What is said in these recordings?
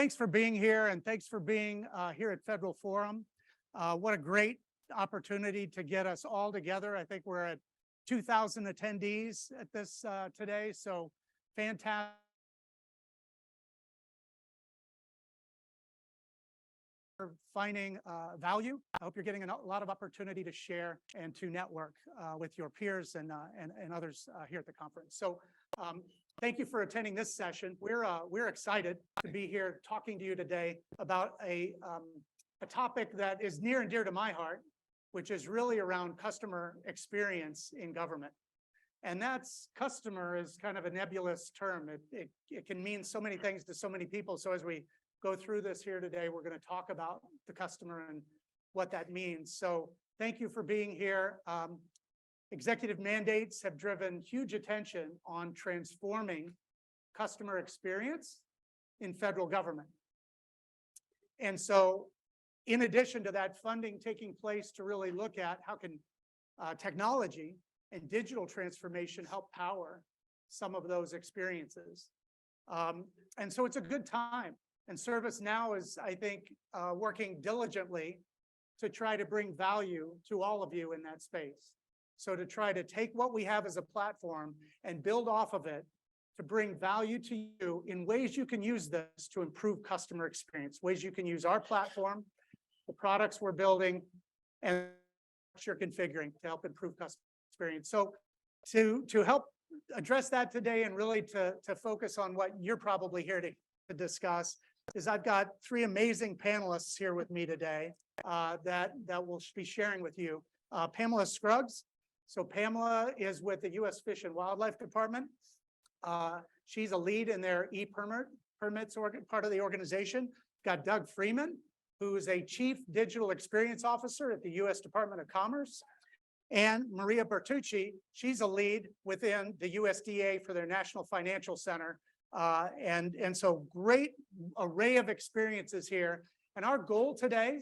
thanks for being here, and thanks for being here at Federal Forum. What a great opportunity to get us all together. I think we're at 2,000 attendees at this today, so fantastic. Finding value. I hope you're getting a lot of opportunity to share and to network with your peers and others here at the conference. So thank you for attending this session. We're excited to be here talking to you today about a topic that is near and dear to my heart, which is really around customer experience in government. And that's customer is kind of a nebulous term. It can mean so many things to so many people. So as we go through this here today, we're going to talk about the customer and what that means. So thank you for being here. Executive mandates have driven huge attention on transforming customer experience in federal government. And so in addition to that, funding taking place to really look at how can technology and digital transformation help power some of those experiences. And so it's a good time. And ServiceNow is, I think, working diligently to try to bring value to all of you in that space. So to try to take what we have as a platform and build off of it to bring value to you in ways you can use this to improve customer experience, ways you can use our platform, the products we're building, and what you're configuring to help improve customer experience. So to help address that today and really to focus on what you're probably here to discuss is I've got three amazing panelists here with me today that will be sharing with you. Pamela Scruggs. So Pamela is with the U.S. Fish and Wildlife Department. She's a lead in their permits part of the organization. Got Doug Freeman, who is a Chief Digital Experience Officer at the U.S. Department of Commerce. And Maria Bertucci, she's a lead within the USDA for their National Financial Center. And so great array of experiences here. And our goal today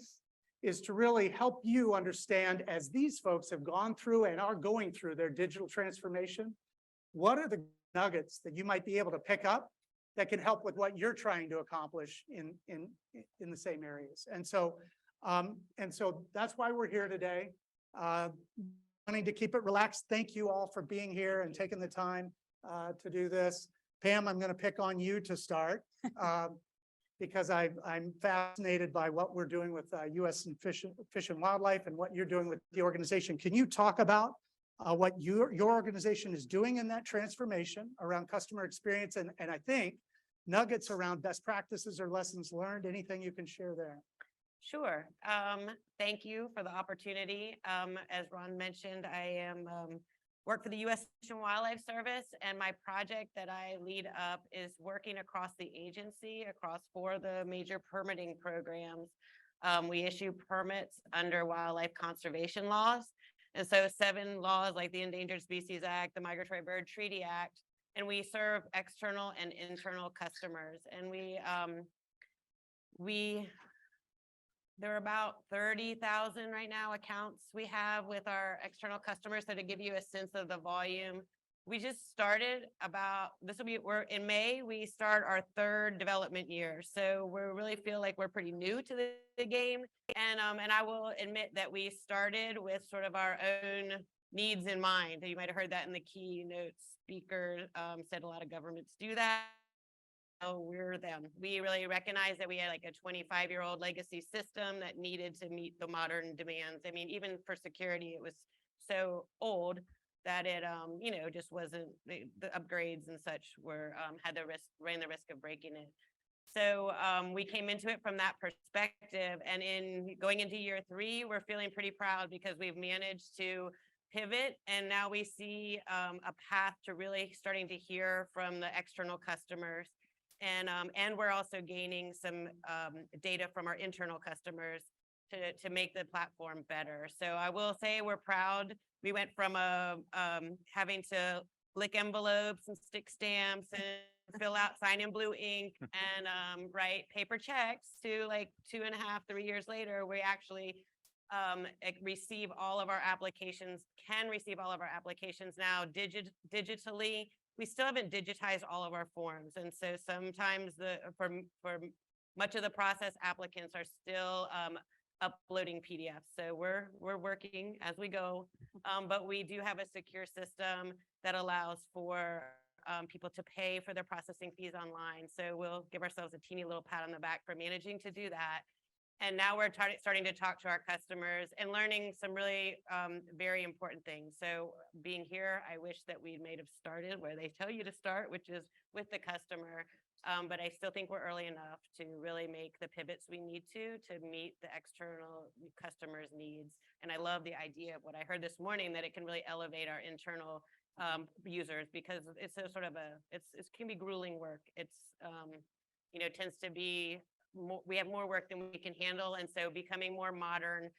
is to really help you understand, as these folks have gone through and are going through their digital transformation, what are the nuggets that you might be able to pick up that can help with what you're trying to accomplish in the same areas. And so that's why we're here today. Wanting to keep it relaxed. Thank you all for being here and taking the time to do this. Pam, I'm going to pick on you to start because I'm fascinated by what we're doing with U.S. and Fish and Wildlife and what you're doing with the organization. Can you talk about what your organization is doing in that transformation around customer experience and I think nuggets around best practices or lessons learned? Anything you can share there? Sure. Thank you for the opportunity. As Ron mentioned, I am work for the U.S. Fish and Wildlife Service, and my project that I lead up is working across the agency, across 4 of the major permitting programs. We issue permits under wildlife conservation laws, and so 7 laws like the Endangered Species Act, the Migratory Bird Treaty Act, and we serve external and internal customers. And there are about 30,000 right now accounts we have with our external customers. So to give you a sense of the volume, we just started we're in May, we start our 3rd development year. So we really feel like we're pretty new to the game. And I will admit that we started with sort of our own needs in mind. You might have heard that in the keynote speaker said a lot of governments do that. We're them. We really recognize that we had like a 25-year-old legacy system that needed to meet the modern demands. I mean, even for security, it was so old that it, just wasn't, the upgrades and such ran the risk of breaking it. So we came into it from that perspective. And in going into year 3, we're feeling pretty proud because we've managed to pivot. And now we see a path to really starting to hear from the external customers. And we're also gaining some data from our internal customers to make the platform better. So I will say we're proud. We went from having to lick envelopes and stick stamps and fill out, sign in blue ink and write paper checks to like 2.5, 3 years later, we actually can receive all of our applications now digitally. We still haven't digitized all of our forms. And so sometimes for much of the process, applicants are still uploading PDFs. So we're working as we go, but we do have a secure system that allows for people to pay for their processing fees online. So we'll give ourselves a teeny little pat on the back for managing to do that. And now we're starting to talk to our customers and learning some really very important things. So being here, I wish that we may have started where they tell you to start, which is with the customer. But I still think we're early enough to really make the pivots we need to meet the external customers' needs. And I love the idea of what I heard this morning, that it can really elevate our internal users, because it's a sort of it can be grueling work. It's, tends to be more, we have more work than we can handle. And so becoming more modern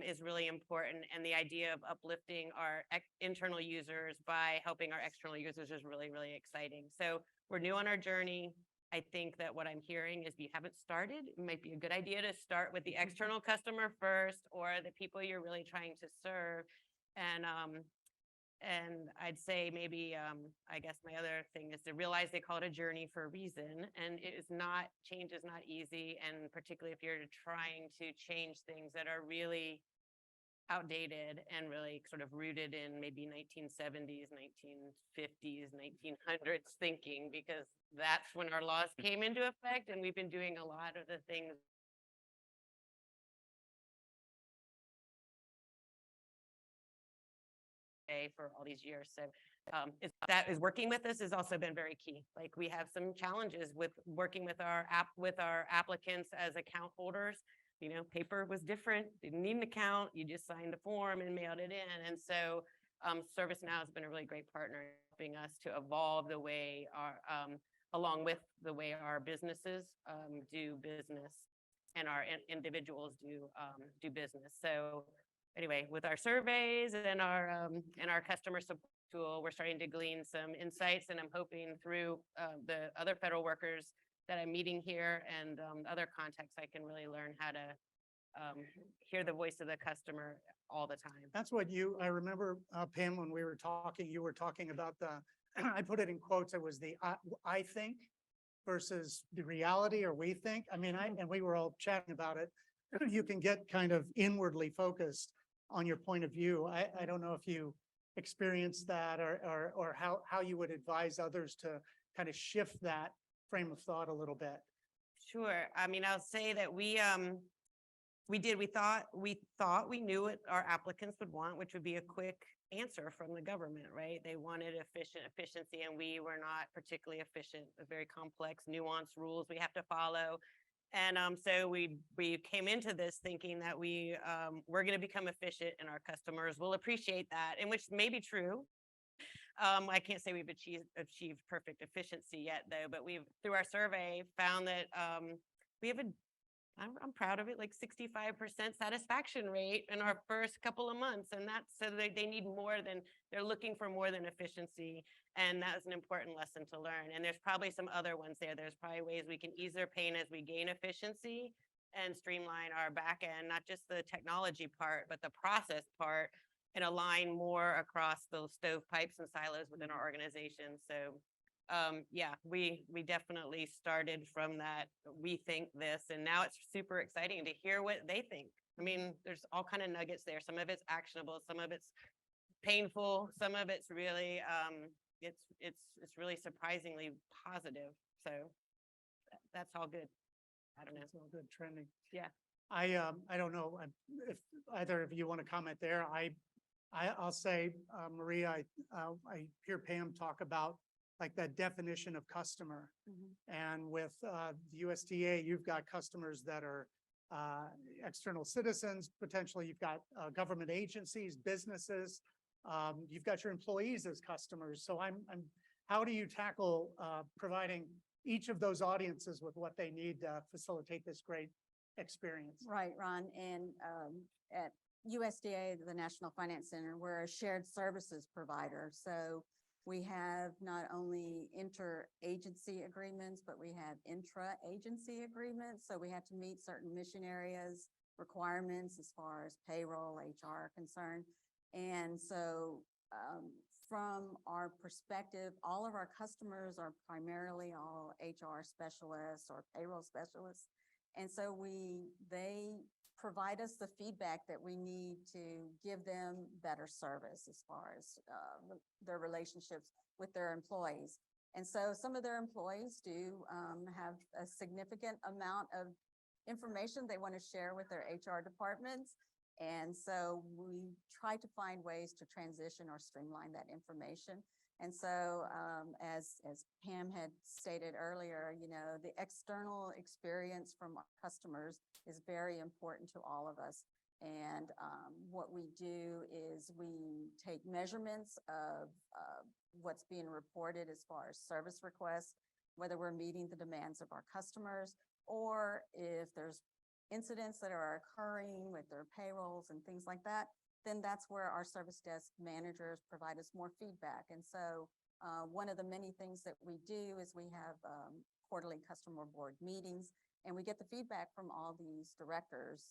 is really important. And the idea of uplifting our internal users by helping our external users is really, really exciting. So we're new on our journey. I think that what I'm hearing is, if you haven't started, it might be a good idea to start with the external customer first, or the people you're really trying to serve. And I'd say maybe, I guess my other thing is to realize they call it a journey for a reason, and it is not, change is not easy. And particularly if you're trying to change things that are really outdated and really sort of rooted in maybe 1970s, 1950s, 1900s thinking, because that's when our laws came into effect. And we've been doing a lot of the things for all these years. So that is working with us has also been very key. Like, we have some challenges with working with our applicants as account holders. Paper was different, didn't need an account, you just signed a form and mailed it in. And so ServiceNow has been a really great partner, helping us to evolve the way along with the way our businesses do business and our individuals do business. So anyway, with our surveys and our customer support tool, we're starting to glean some insights, and I'm hoping through the other federal workers that I'm meeting here and other contacts, I can really learn how to hear the voice of the customer all the time. That's what I remember, Pam, when we were talking, you were talking about I put it in quotes, it was the I think versus the reality, or we think. I mean, and we were all chatting about it. You can get kind of inwardly focused on your point of view. I don't know if you experienced that, or how you would advise others to kind of shift that frame of thought a little bit. Sure. I mean, I'll say that we thought we knew what our applicants would want, which would be a quick answer from the government, right? They wanted efficiency, and we were not particularly efficient. Very complex, nuanced rules we have to follow. And so we came into this thinking that we're going to become efficient, and our customers will appreciate that, and which may be true. I can't say we've achieved perfect efficiency yet, though, but we've, through our survey, found that we have I'm proud of it, like 65% satisfaction rate in our first couple of months. And that's so they need more than, they're looking for more than efficiency. And that is an important lesson to learn. And there's probably some other ones there. There's probably ways we can ease their pain as we gain efficiency and streamline our back end, not just the technology part, but the process part, and align more across those stovepipes and silos within our organization. So yeah, we definitely started from that. We think this, and now it's super exciting to hear what they think. I mean, there's all kind of nuggets there. Some of it's actionable, some of it's painful, some of it's really it's really surprisingly positive. So that's all good. I don't know. It's all good, trending. Yeah. I don't know if either of you want to comment there. I'll say, Maria, I hear Pam talk about like that definition of customer. And with the USDA, you've got customers that are external citizens. Potentially, you've got government agencies, businesses. You've got your employees as customers. So how do you tackle providing each of those audiences with what they need to facilitate this great experience? Right, Ron. And at USDA, the National Finance Center, we're a shared services provider. So we have not only inter-agency agreements, but we have intra-agency agreements. So we have to meet certain mission areas requirements as far as payroll, HR are concerned. And so from our perspective, all of our customers are primarily all HR specialists or payroll specialists. And so they provide us the feedback that we need to give them better service as far as their relationships with their employees. And so some of their employees do have a significant amount of information they want to share with their HR departments. And so we try to find ways to transition or streamline that information. And so as Pam had stated earlier, you know, the external experience from our customers is very important to all of us. And what we do is we take measurements of what's being reported as far as service requests, whether we're meeting the demands of our customers, or if there's incidents that are occurring with their payrolls and things like that, then that's where our service desk managers provide us more feedback. And so one of the many things that we do is we have quarterly customer board meetings, and we get the feedback from all these directors,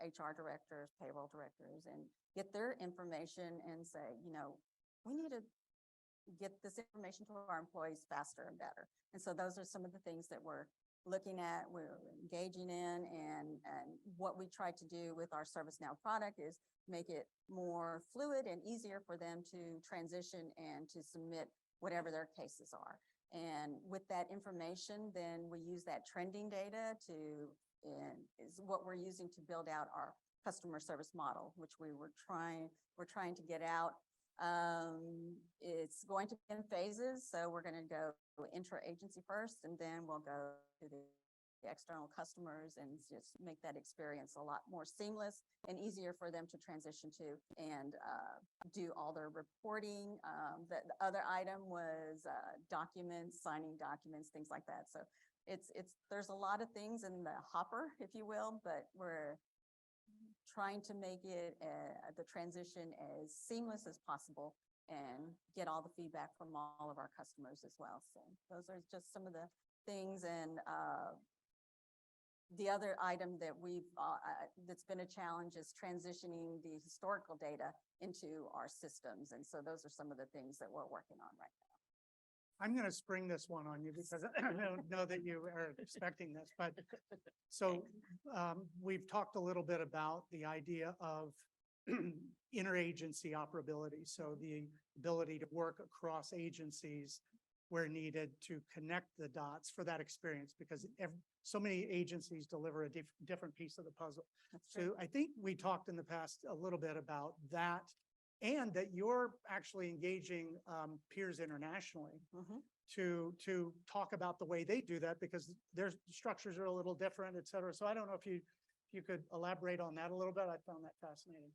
HR directors, payroll directors, and get their information and say, you know, we need to get this information to our employees faster and better. And so those are some of the things that we're looking at, we're engaging in, and what we try to do with our ServiceNow product is make it more fluid and easier for them to transition and to submit whatever their cases are. And with that information, then we use that trending data is what we're using to build out our customer service model, which we're trying to get out. It's going to be in phases. So we're going to go intra-agency first, and then we'll go to the external customers and just make that experience a lot more seamless and easier for them to transition to and do all their reporting. The other item was documents, signing documents, things like that. So there's a lot of things in the hopper, if you will, but we're trying to make it the transition as seamless as possible and get all the feedback from all of our customers as well. So those are just some of the things. And the other item that that's been a challenge is transitioning the historical data into our systems. And so those are some of the things that we're working on right now. I'm going to spring this one on you because I don't know that you are expecting this, but so we've talked a little bit about the idea of interagency operability. So the ability to work across agencies where needed to connect the dots for that experience, because so many agencies deliver a different piece of the puzzle. So I think we talked in the past a little bit about that, and that you're actually engaging peers internationally to talk about the way they do that, because their structures are a little different, et cetera. So I don't know if you could elaborate on that a little bit. I found that fascinating.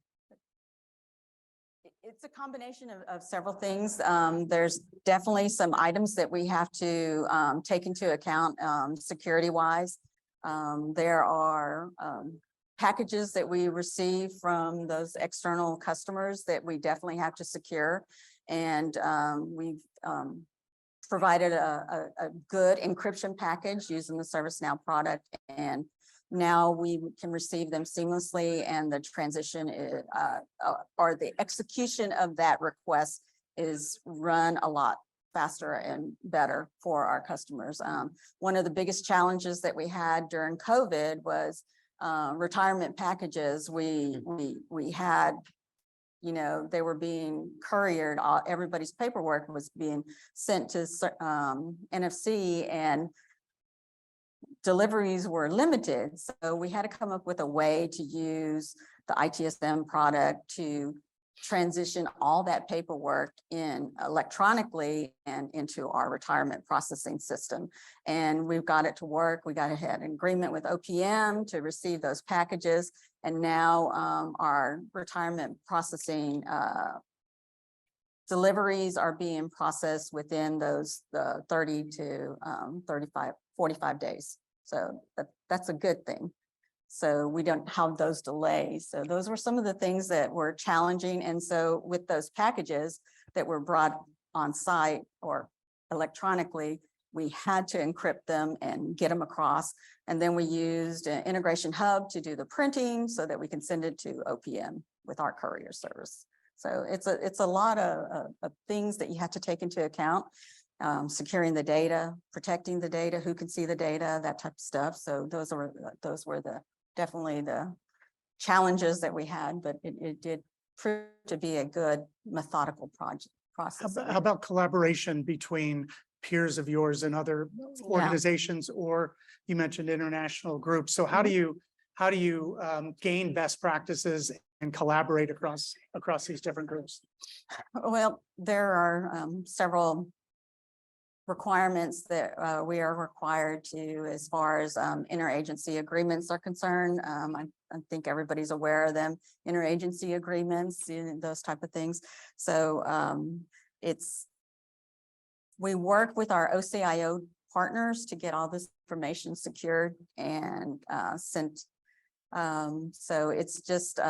It's a combination of several things. There's definitely some items that we have to take into account security-wise. There are packages that we receive from those external customers that we definitely have to secure. And we've provided a good encryption package using the ServiceNow product, and now we can receive them seamlessly, and the transition or the execution of that request is run a lot faster and better for our customers. One of the biggest challenges that we had during COVID was retirement packages. We had, you know, they were being couriered. Everybody's paperwork was being sent to NFC, and deliveries were limited. So we had to come up with a way to use the ITSM product to transition all that paperwork in electronically and into our retirement processing system. And we've got it to work. We got an agreement with OPM to receive those packages. And now our retirement processing deliveries are being processed within those 30 to 45 days. So that's a good thing. So we don't have those delays. So those were some of the things that were challenging. And so with those packages that were brought on site or electronically, we had to encrypt them and get them across. And then we used an integration hub to do the printing so that we can send it to OPM with our courier service. So it's a lot of things that you have to take into account. Securing the data, protecting the data, who can see the data, that type of stuff. So those were definitely the challenges that we had, but it did prove to be a good methodical process. How about collaboration between peers of yours and other organizations, or you mentioned international groups? So how do you gain best practices and collaborate across these different groups? Well, there are several requirements that we are required to, as far as interagency agreements are concerned. I think everybody's aware of them, interagency agreements, those type of things. So we work with our OCIO partners to get all this information secured and sent. So it's just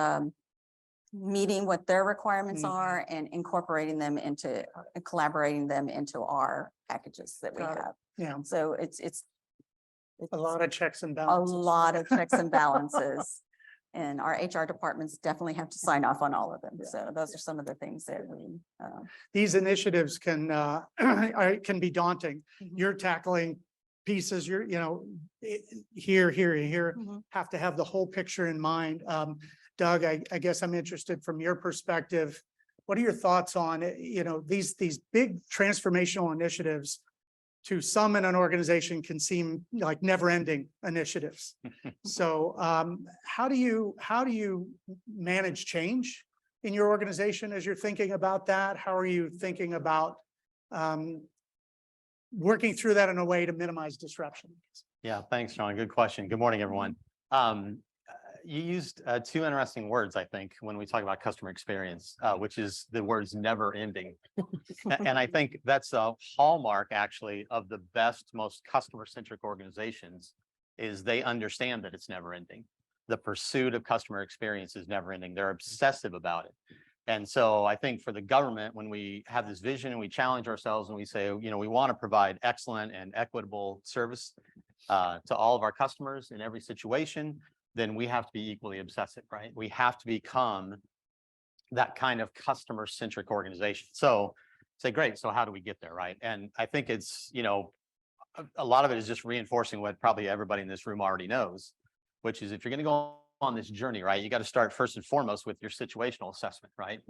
meeting what their requirements are and incorporating them into, collaborating them into our packages that we Got it. have. Yeah, So it's a lot of checks and a balances. lot of checks and balances. And our HR departments definitely have to sign off on all of them. So those are some of the things that we. These initiatives can be daunting. You're tackling pieces, here, Mhm. have to have the whole picture in mind. Doug, I guess I'm interested from your perspective. What are your thoughts on, these big transformational initiatives? To some in an organization can seem like never-ending initiatives. So how do you manage change in your organization as you're thinking about that? How are you thinking about working through that in a way to minimize disruption? Yeah, thanks, John. Good question. Good morning, everyone. You used two interesting words, I think, when we talk about customer experience, which is the words never ending. And I think that's a hallmark, actually, of the best, most customer-centric organizations, is they understand that it's never ending. The pursuit of customer experience is never ending. They're obsessive about it. And so I think for the government, when we have this vision and we challenge ourselves and we say, we want to provide excellent and equitable service to all of our customers in every situation, then we have to be equally obsessive, right? We have to become that kind of customer-centric organization. So say, great, so how do we get there, right? And I think it's, a lot of it is just reinforcing what probably everybody in this room already knows, which is if you're going to go on this journey, right, you got to start first and foremost with your situational assessment, right?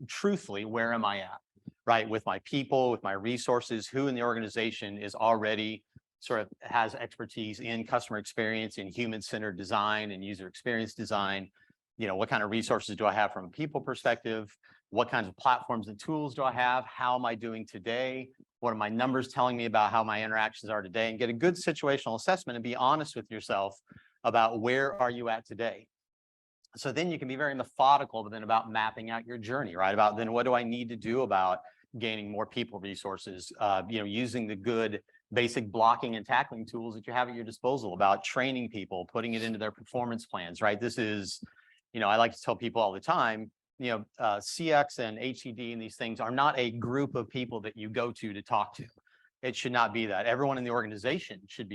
Truthfully, where am I at, right? With my people, with my resources, who in the organization is already sort of has expertise in customer experience, in human-centered design and user experience design. What kind of resources do I have from a people perspective? What kinds of platforms and tools do I have? How am I doing today? What are my numbers telling me about how my interactions are today? And get a good situational assessment and be honest with yourself about where are you at today. So then you can be very methodical, but then about mapping out your journey, right? About then what do I need to do about gaining more people resources, using the good basic blocking and tackling tools that you have at your disposal, about training people, putting it into their performance plans, right? This is, I like to tell people all the time, CX and HED and these things are not a group of people that you go to talk to. It should not be that. Everyone in the organization should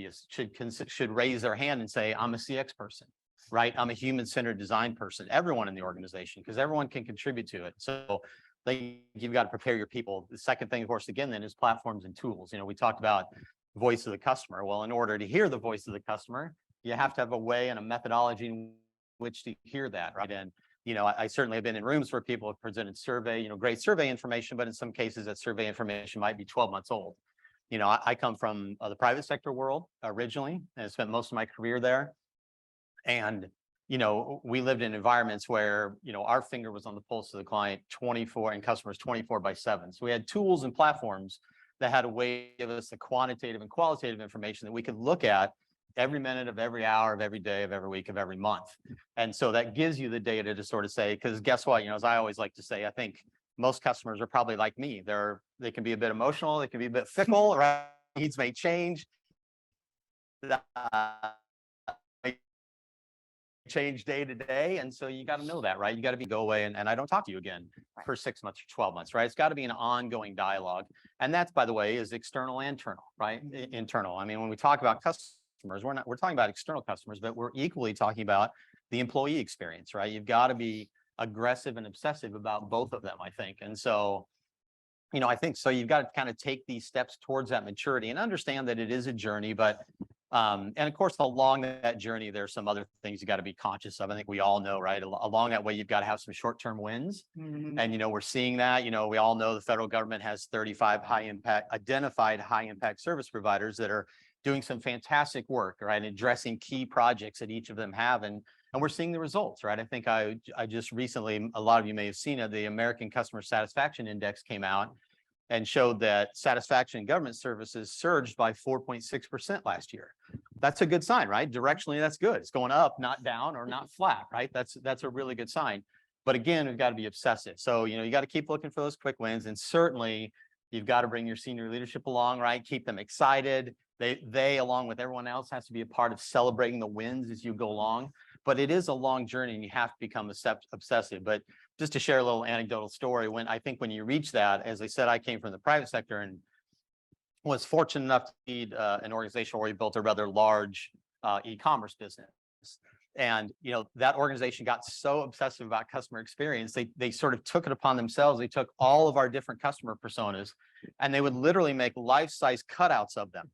raise their hand and say, I'm a CX person, right? I'm a human-centered design person. Everyone in the organization, because everyone can contribute to it. So you've got to prepare your people. The second thing, of course, again, then is platforms and tools. We talked about voice of the customer. Well, in order to hear the voice of the customer, you have to have a way and a methodology in which to hear that, right? And, I certainly have been in rooms where people have presented survey, great survey information, but in some cases that survey information might be 12 months old. I come from the private sector world originally and spent most of my career there. And we lived in environments where, our finger was on the pulse of the client 24 and customers 24/7. So we had tools and platforms that had a way to give us the quantitative and qualitative information that we could look at every minute of every hour of every day of every week of every month. And so that gives you the data to sort of say, because guess what, as I always like to say, I think most customers are probably like me. They can be a bit emotional, they can be a bit fickle, right? Needs may change. Change day to day. And so you got to know that, right? You got to go away and I don't talk to you again for 6 months or 12 months, right? It's got to be an ongoing dialogue. And that's, by the way, is external and internal, right? Internal. I mean, when we talk about customers, we're talking about external customers, but we're equally talking about the employee experience, right? You've got to be aggressive and obsessive about both of them, I think. And so, I think so you've got to kind of take these steps towards that maturity and understand that it is a journey, but and of course, along that journey, there's some other things you got to be conscious of. I think we all know, right? Along that way, you've got to have some short-term wins. Mhm. And, we're seeing that, we all know the federal government has 35 identified high impact service providers that are doing some fantastic work, right? And addressing key projects that each of them have. And we're seeing the results, right? I think I just recently, a lot of you may have seen it, the American Customer Satisfaction Index came out and showed that satisfaction in government services surged by 4.6% last year. That's a good sign, right? Directionally, that's good. It's going up, not down or not flat, right? That's a really good sign. But again, we've got to be obsessive. So, you got to keep looking for those quick wins. And certainly you've got to bring your senior leadership along, right? Keep them excited. They, along with everyone else, has to be a part of celebrating the wins as you go along. But it is a long journey and you have to become obsessive. But just to share a little anecdotal story, when you reach that, as I said, I came from the private sector and was fortunate enough to lead an organization where we built a rather large e-commerce business. And, that organization got so obsessive about customer experience, they sort of took it upon themselves. They took all of our different customer personas and they would literally make life-size cutouts of them.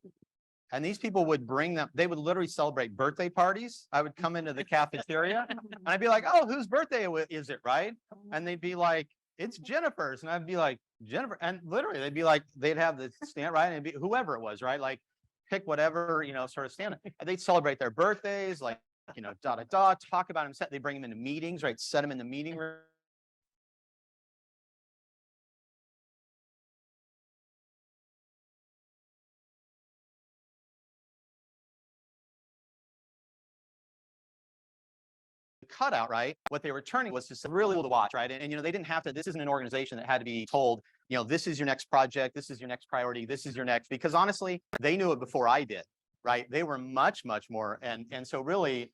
And these people would bring them, they would literally celebrate birthday parties. I would come into the cafeteria and I'd be like, oh, whose birthday is it, right? And they'd be like, it's Jennifer's. And I'd be like, Jennifer. And literally they'd be like, they'd have the stand, right? And it'd be whoever it was, right? Like pick whatever, sort of stand. And they'd celebrate their birthdays, like, talk about them. They bring them into meetings, right? Set them in the meeting room. Cutout, right? What they were turning was just really cool to watch, right? And they didn't have to, this isn't an organization that had to be told, this is your next project, this is your next priority, this is your next, because honestly, they knew it before I did, right? They were much, much more. And so really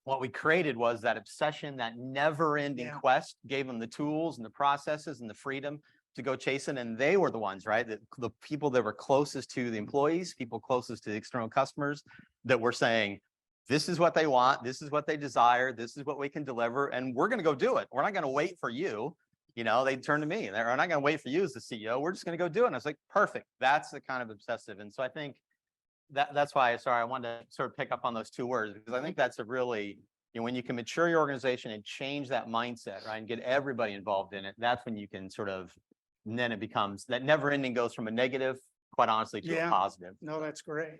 what we created was that obsession, that never ending quest, gave them the tools and the processes and the freedom to go chase it. And they were the ones, right? The people that were closest to the employees, people closest to the external customers that were saying, this is what they want. This is what they desire. This is what we can deliver. And we're going to go do it. We're not going to wait for you. They turn to me. They're not going to wait for you as the CEO. We're just going to go do it. And I was like, perfect. That's the kind of obsessive. And so I think that's why, I wanted to sort of pick up on those two words, because I think that's a really, when you can mature your organization and change that mindset, right, and get everybody involved in it, that's when you can sort of, and then it becomes, that never ending goes from a negative, quite honestly, to a positive. No, that's great.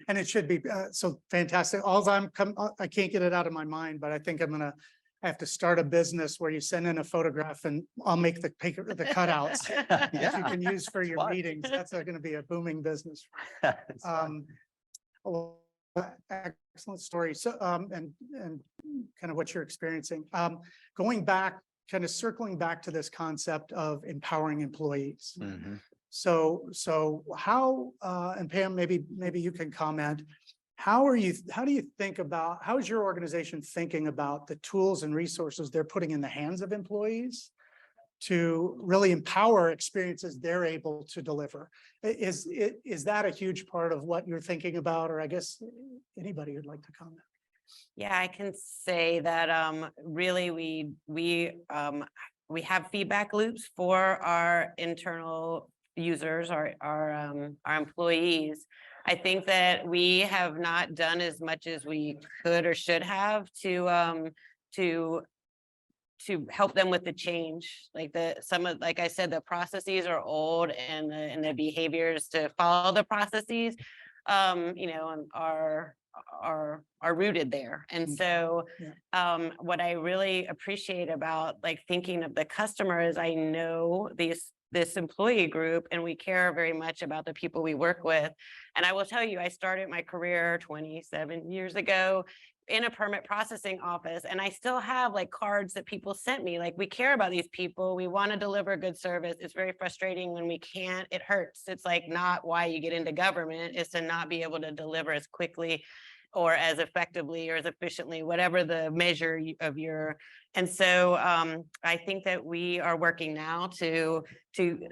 And it should be so fantastic. I can't get it out of my mind, but I think I have to start a business where you send in a photograph and I'll make the cutouts that you can use for your meetings. That's going to be a booming business. Well, excellent story. So, and kind of what you're experiencing. Going back, kind of circling back to this concept of empowering employees. Mm-hmm. So how, and Pam, maybe you can comment, how do you think about, how is your organization thinking about the tools and resources they're putting in the hands of employees to really empower experiences they're able to deliver? Is that a huge part of what you're thinking about? Or I guess anybody would like to comment? Yeah, I can say that really we have feedback loops for our internal users, our employees. I think that we have not done as much as we could or should have to help them with the change. Like I said, the processes are old and the behaviors to follow the processes, are rooted there. And so what I really appreciate about thinking of the customer is I know this employee group and we care very much about the people we work with. And I will tell you, I started my career 27 years ago in a permit processing office, and I still have cards that people sent me. We care about these people. We want to deliver good service. It's very frustrating when we can't. It hurts. It's not why you get into government, is to not be able to deliver as quickly or as effectively or as efficiently, whatever the measure of your. And so I think that we are working now to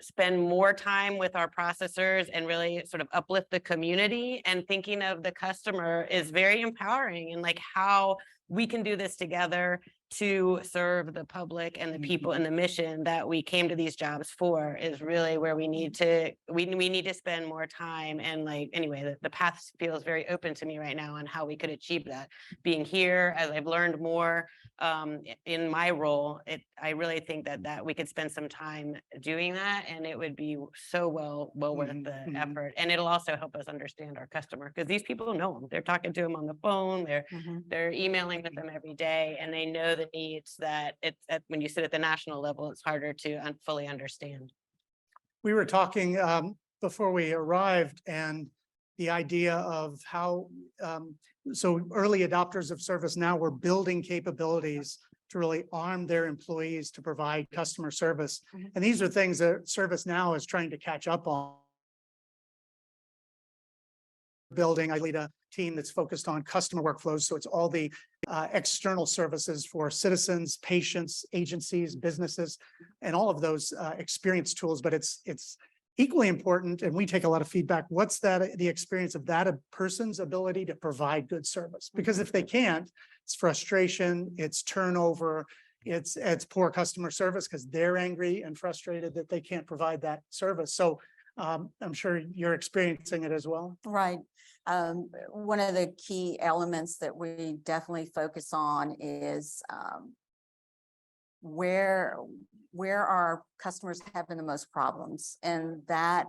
spend more time with our processors and really sort of uplift the community, and thinking of the customer is very empowering, and how we can do this together to serve the public and the people and the mission that we came to these jobs for is really where we need to, we need to spend more time. And like, anyway, the path feels very open to me right now on how we could achieve that. Being here, as I've learned more in my role, I really think that we could spend some time doing that, and it would be so well worth the effort. And it'll also help us understand our customer, because these people know them. They're talking to them on the phone, they're emailing with them every day, and they know the needs that when you sit at the national level, it's harder to fully understand. We were talking before we arrived, and the idea of how, so early adopters of ServiceNow were building capabilities to really arm their employees to provide customer service. And these are things that ServiceNow is trying to catch up on. Building, I lead a team that's focused on customer workflows. So it's all the external services for citizens, patients, agencies, businesses, and all of those experience tools. But it's equally important, and we take a lot of feedback. What's the experience of that person's ability to provide good service? Because if they can't, it's frustration, it's turnover, it's poor customer service because they're angry and frustrated that they can't provide that service. So I'm sure you're experiencing it as well. Right. One of the key elements that we definitely focus on is where our customers having the most problems, and that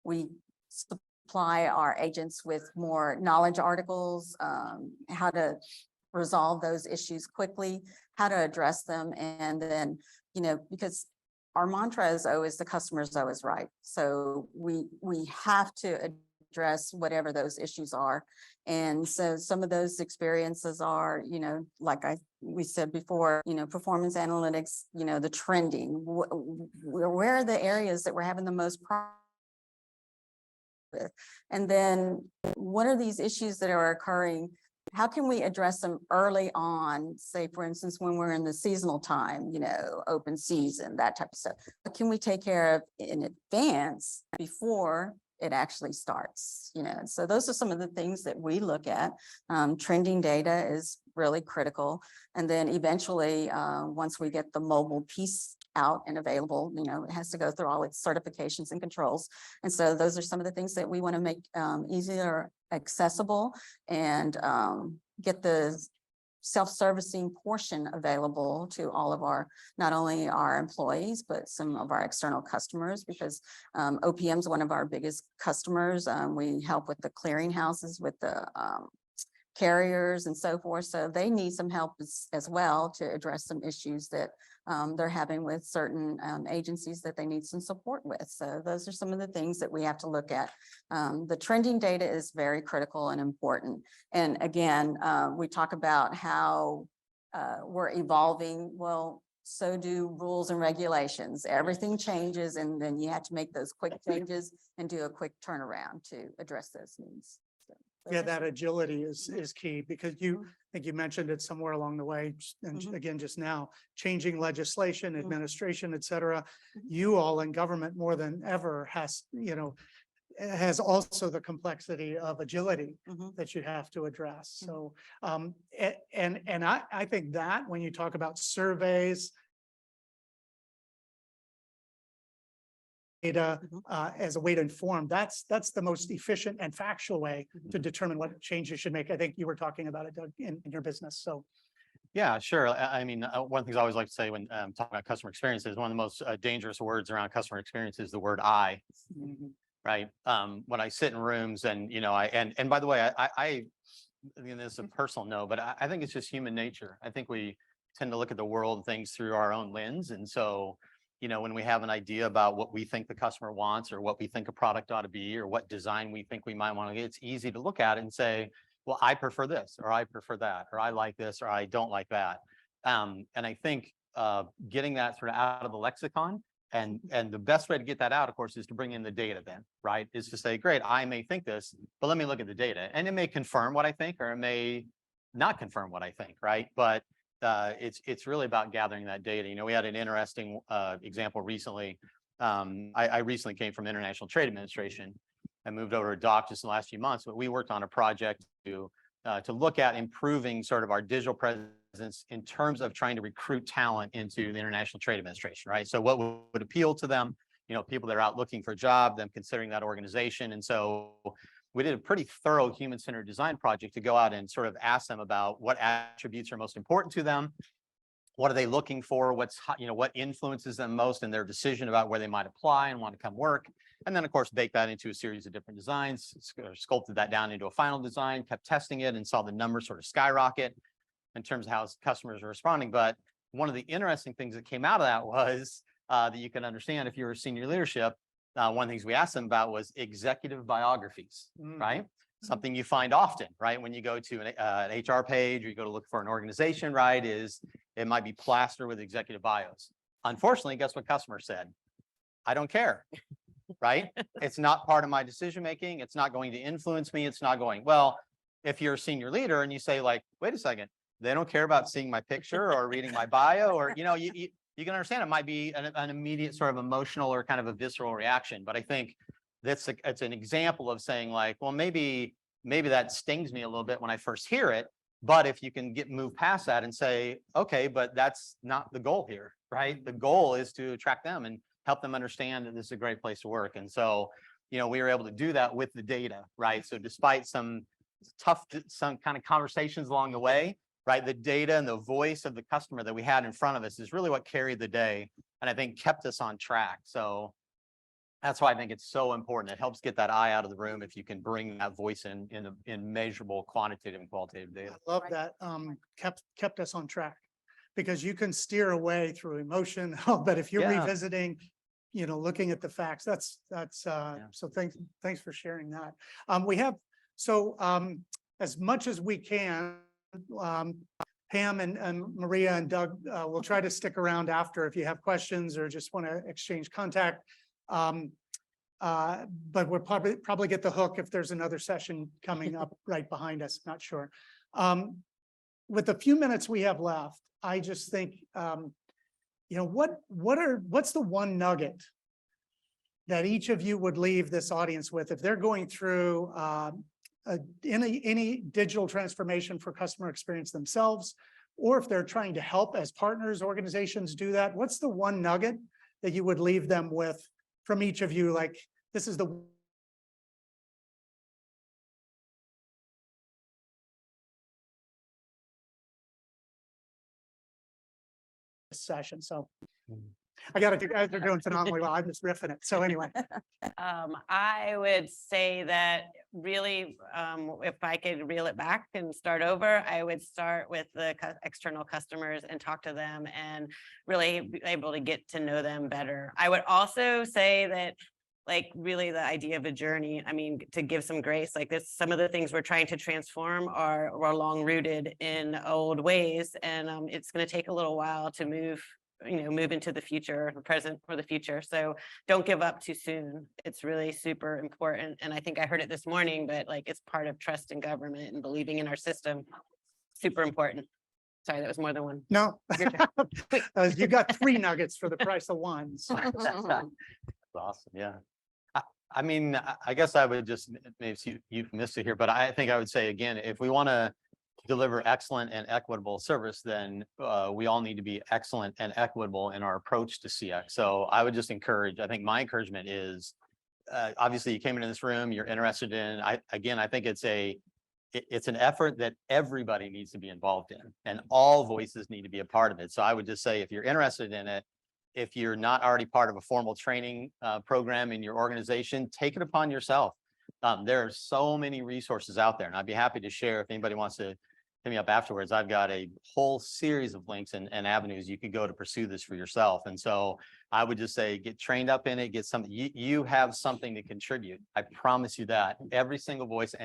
we supply our agents with more knowledge articles, how to resolve those issues quickly, how to address them, and then, because our mantra is always the customer is always right. So we have to address whatever those issues are. And so some of those experiences are, like we said before, performance analytics, the trending, where are the areas that we're having the most problems with? And then what are these issues that are occurring? How can we address them early on? Say, for instance, when we're in the seasonal time, open season, that type of stuff. What can we take care of in advance before it actually starts? So those are some of the things that we look at. Trending data is really critical. And then eventually, once we get the mobile piece out and available, it has to go through all its certifications and controls. And so those are some of the things that we want to make easier accessible, and get the self-servicing portion available to all of our, not only our employees, but some of our external customers, because OPM is one of our biggest customers. We help with the clearinghouses, with the carriers and so forth. So they need some help as well to address some issues that they're having with certain agencies that they need some support with. So those are some of the things that we have to look at. The trending data is very critical and important. And again, we talk about how we're evolving. Well, so do rules and regulations. Everything changes, and then you have to make those quick changes and do a quick turnaround to address those needs. Yeah, that agility is key, because I think you mentioned it somewhere along the way, and again, just now, changing legislation, administration, et cetera. You all in government more than ever has also the complexity of agility that you have to address. So, and I think that when you talk about surveys, data as a way to inform, that's the most efficient and factual way to determine what changes you should make. I think you were talking about it, Doug, in your business. So yeah, sure. I mean, one of the things I always like to say when talking about customer experience is one of the most dangerous words around customer experience is the word I. Right. When I sit in rooms and, and by the way, I mean, this is a personal no, but I think it's just human nature. I think we tend to look at the world and things through our own lens. And so, when we have an idea about what we think the customer wants, or what we think a product ought to be, or what design we think we might want to get, it's easy to look at it and say, well, I prefer this, or I prefer that, or I like this, or I don't like that. And I think getting that sort of out of the lexicon, and the best way to get that out, of course, is to bring in the data then, right? Is to say, great, I may think this, but let me look at the data. And it may confirm what I think, or it may not confirm what I think, right? But it's really about gathering that data. We had an interesting example recently. I recently came from International Trade Administration. I moved over to DOC just in the last few months, but we worked on a project to look at improving sort of our digital presence presence in terms of trying to recruit talent into the International Trade Administration, right? So what would appeal to them, people that are out looking for a job, them considering that organization. And so we did a pretty thorough human-centered design project to go out and sort of ask them about what attributes are most important to them. What are they looking for? What influences them most in their decision about where they might apply and want to come work? And then, of course, bake that into a series of different designs, sculpted that down into a final design, kept testing it, and saw the numbers sort of skyrocket in terms of how customers are responding. But one of the interesting things that came out of that was that you can understand if you're a senior leadership, one of the things we asked them about was executive biographies, right? Something you find often, right? When you go to an HR page or you go to look for an organization, right, it might be plastered with executive bios. Unfortunately, guess what customer said? I don't care, right? It's not part of my decision-making. It's not going to influence me. It's not going, well, if you're a senior leader and you say like, wait a second, they don't care about seeing my picture or reading my bio, or, you can understand it might be an immediate sort of emotional or kind of a visceral reaction. But I think it's an example of saying like, well, maybe that stings me a little bit when I first hear it. But if you can move past that and say, okay, but that's not the goal here, right? The goal is to attract them and help them understand that this is a great place to work. And so, we were able to do that with the data, right? So despite some kind of conversations along the way, right, the data and the voice of the customer that we had in front of us is really what carried the day, and I think kept us on track. So that's why I think it's so important. It helps get that eye out of the room if you can bring that voice in measurable quantitative and qualitative data. I love that. Kept us on track, because you can steer away through emotion, but if you're Yeah. revisiting, looking at the facts, that's so thanks for sharing that. As much as we can, Pam and Maria and Doug will try to stick around after if you have questions or just want to exchange contact. But we'll probably get the hook if there's another session coming up right behind us. Not sure. With the few minutes we have left, I just think, what's the one nugget that each of you would leave this audience with if they're going through any digital transformation for customer experience themselves, or if they're trying to help as partners, organizations do that? What's the one nugget that you would leave them with from each of you? Like, this is the session. So I got it. You guys are doing phenomenally well. I'm just riffing it. So anyway, I would say that really, if I could reel it back and start over, I would start with the external customers and talk to them and really be able to get to know them better. I would also say that, like, really the idea of a journey, I mean, to give some grace, like this, some of the things we're trying to transform are long rooted in old ways. And it's going to take a little while to move into the future, the present or the future. So don't give up too soon. It's really super important. And I think I heard it this morning, but like, it's part of trust in government and believing in our system. Super important. Sorry, that was more than one. no, Your turn. you got 3 nuggets for the price of 1. So. That's awesome. Yeah. I mean, I guess I would just, maybe you've missed it here, but I think I would say again, if we want to deliver excellent and equitable service, then we all need to be excellent and equitable in our approach to CX. So I would just encourage, I think my encouragement is, obviously you came into this room, you're interested in, I think it's an effort that everybody needs to be involved in, and all voices need to be a part of it. So I would just say, if you're interested in it, if you're not already part of a formal training program in your organization, take it upon yourself. There are so many resources out there, and I'd be happy to share if anybody wants to hit me up afterwards. I've got a whole series of links and avenues you could go to pursue this for yourself. And so I would just say, get trained up in it, get something, you have something to contribute. I promise you that. Every single voice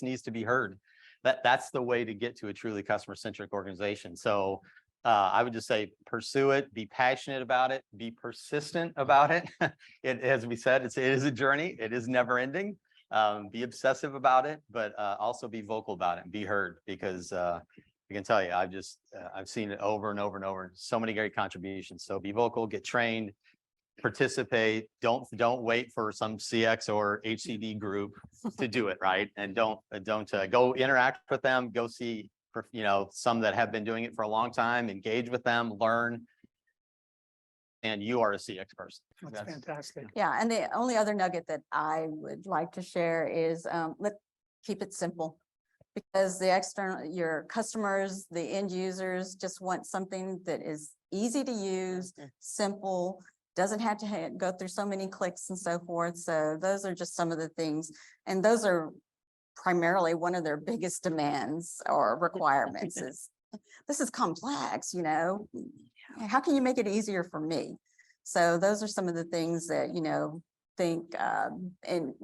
needs to be heard. That's the way to get to a truly customer-centric organization. So I would just say, pursue it, be passionate about it, be persistent about it. As we said, it is a journey. It is never ending. Be obsessive about it, but also be vocal about it and be heard, because I can tell you, I've seen it over and over and over. So many great contributions. So be vocal, get trained, participate. Don't wait for some CX or HCD group to do it, right? And don't go interact with them. Go see some that have been doing it for a long time, engage with them, learn. And you are a CX person. That's fantastic. Yeah, and the only other nugget that I would like to share is, keep it simple. Because your customers, the end users just want something that is easy to use, simple, doesn't have to go through so many clicks and so forth. So those are just some of the things. And those are primarily one of their biggest demands or requirements is, this is complex, how can you make it easier for me? So those are some of the things that, think, and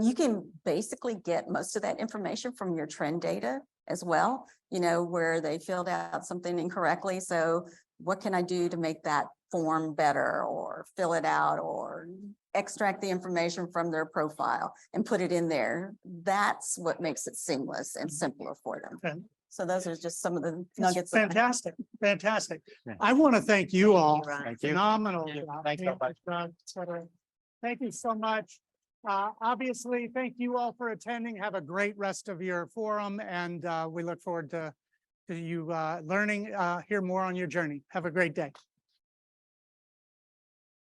you can basically get most of that information from your trend data as well, where they filled out something incorrectly. So what can I do to make that form better, or fill it out, or extract the information from their profile and put it in there? That's what makes it seamless and simpler for them. Okay. So those are just some of the That's nuggets. that I- fantastic, fantastic. Yeah. I want to thank you all. Thank you. Phenomenal. Thank you. job. Thanks so much. Et cetera. Thank you so much. Obviously, thank you all for attending. Have a great rest of your forum, and we look forward to you learning, hear more on your journey. Have a great day.